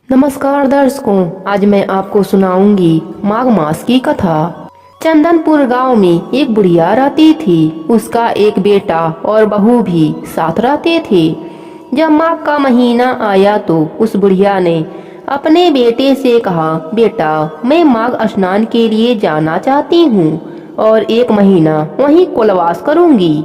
नमस्कार दर्शकों, आज मैं आपको सुनाऊंगी माघ मास की कथा। चंदनपुर गांव में एक बुढ़िया रहती थी। उसका एक बेटा और बहू भी साथ रहते थे। जब माघ का महीना आया तो उस बुढ़िया ने अपने बेटे से कहा, बेटा मैं माघ स्नान के लिए जाना चाहती हूँ और एक महीना वहीं कुलवास करूँगी।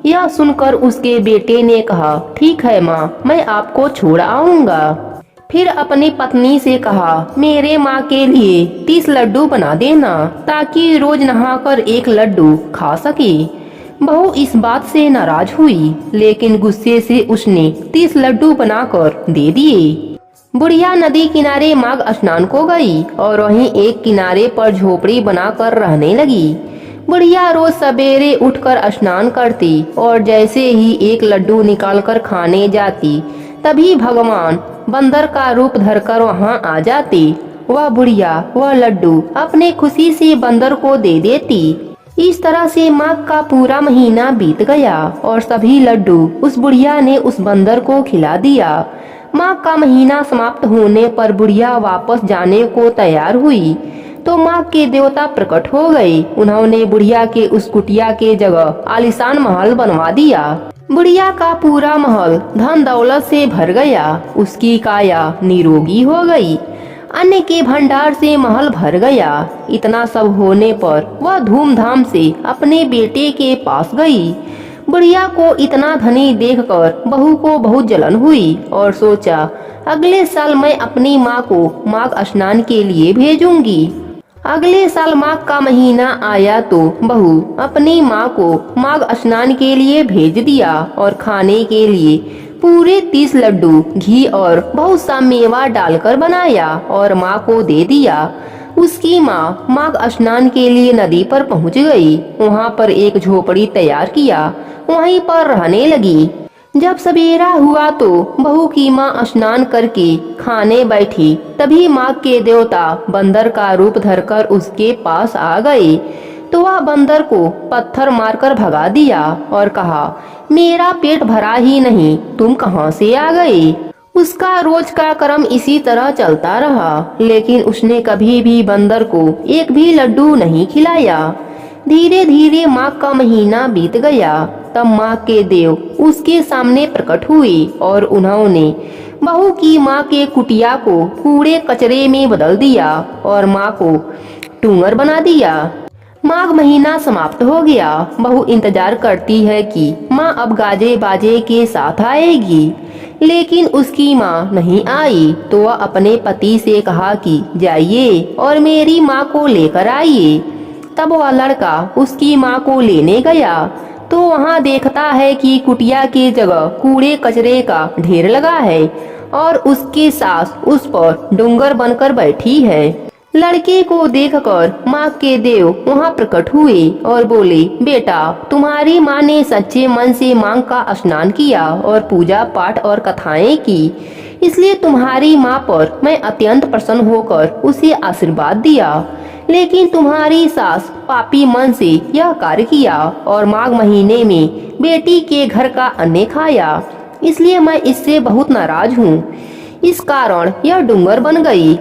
यह सुनकर उसके बेटे ने कहा, ठीक है माँ, मैं आपको छोड़ आऊँगा। फिर अपनी पत्नी से कहा, मेरे माँ के लिए 30 लड्डू बना देना ताकि रोज नहाकर एक लड्डू खा सके। बहू इस बात से नाराज हुई, लेकिन गुस्से से उसने 30 लड्डू बनाकर दे दिए। बुढ़िया नदी किनारे माघ स्नान को गई और वहीं एक किनारे पर झोपड़ी बनाकर रहने लगी। बुढ़िया रोज सवेरे उठकर स्नान करती और जैसे ही एक लड्डू निकालकर खाने जाती, तभी भगवान बंदर का रूप धरकर वहां आ जाते। वह बुढ़िया वह लड्डू अपने खुशी से बंदर को दे देती। इस तरह से माघ का पूरा महीना बीत गया और सभी लड्डू उस बुढ़िया ने उस बंदर को खिला दिया। माघ का महीना समाप्त होने पर बुढ़िया वापस जाने को तैयार हुई तो माघ के देवता प्रकट हो गए। उन्होंने बुढ़िया के उस कुटिया के जगह आलीशान महल बनवा दिया। बुढ़िया का पूरा महल धन दौलत से भर गया। उसकी काया निरोगी हो गई। अन्न के भंडार से महल भर गया। इतना सब होने पर वह धूमधाम से अपने बेटे के पास गई। बुढ़िया को इतना धनी देखकर बहू को बहुत जलन हुई और सोचा, अगले साल मैं अपनी माँ को माघ स्नान के लिए भेजूंगी। अगले साल माघ का महीना आया तो बहू अपनी माँ को माघ स्नान के लिए भेज दिया और खाने के लिए पूरे 30 लड्डू घी और बहुत सा मेवा डालकर बनाया और माँ को दे दिया। उसकी माँ माघ स्नान के लिए नदी पर पहुँच गई। वहाँ पर एक झोपड़ी तैयार किया, वहीं पर रहने लगी। जब सवेरा हुआ तो बहू की माँ स्नान करके खाने बैठी, तभी माघ के देवता बंदर का रूप धरकर उसके पास आ गए। तो वह बंदर को पत्थर मारकर भगा दिया और कहा, मेरा पेट भरा ही नहीं, तुम कहाँ से आ गए। उसका रोज का क्रम इसी तरह चलता रहा, लेकिन उसने कभी भी बंदर को एक भी लड्डू नहीं खिलाया। धीरे धीरे माघ का महीना बीत गया। तब माँ के देव उसके सामने प्रकट हुए और उन्होंने बहू की माँ के कुटिया को कूड़े कचरे में बदल दिया और माँ को टूंगर बना दिया। माघ महीना समाप्त हो गया। बहू इंतजार करती है कि माँ अब गाजे बाजे के साथ आएगी, लेकिन उसकी माँ नहीं आई। तो वह अपने पति से कहा कि जाइए और मेरी माँ को लेकर आइए। तब वह लड़का उसकी माँ को लेने गया तो वहाँ देखता है कि कुटिया की जगह कूड़े कचरे का ढेर लगा है और उसकी सास उस पर डूंगर बनकर बैठी है। लड़के को देखकर माँ के देव वहाँ प्रकट हुए और बोले, बेटा तुम्हारी माँ ने सच्चे मन से माघ का स्नान किया और पूजा पाठ और कथाएं की, इसलिए तुम्हारी माँ पर मैं अत्यंत प्रसन्न होकर उसे आशीर्वाद दिया। लेकिन तुम्हारी सास पापी मन से यह कार्य किया और माघ महीने में बेटी के घर का अन्न खाया, इसलिए मैं इससे बहुत नाराज हूँ। इस कारण यह डूंगर बन गई।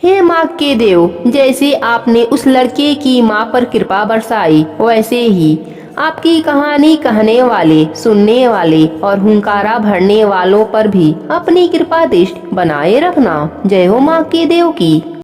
हे माघ के देव, जैसे आपने उस लड़के की माँ पर कृपा बरसाई, वैसे ही आपकी कहानी कहने वाले, सुनने वाले और हुंकारा भरने वालों पर भी अपनी कृपा दृष्टि बनाए रखना। जय हो माघ के देव की।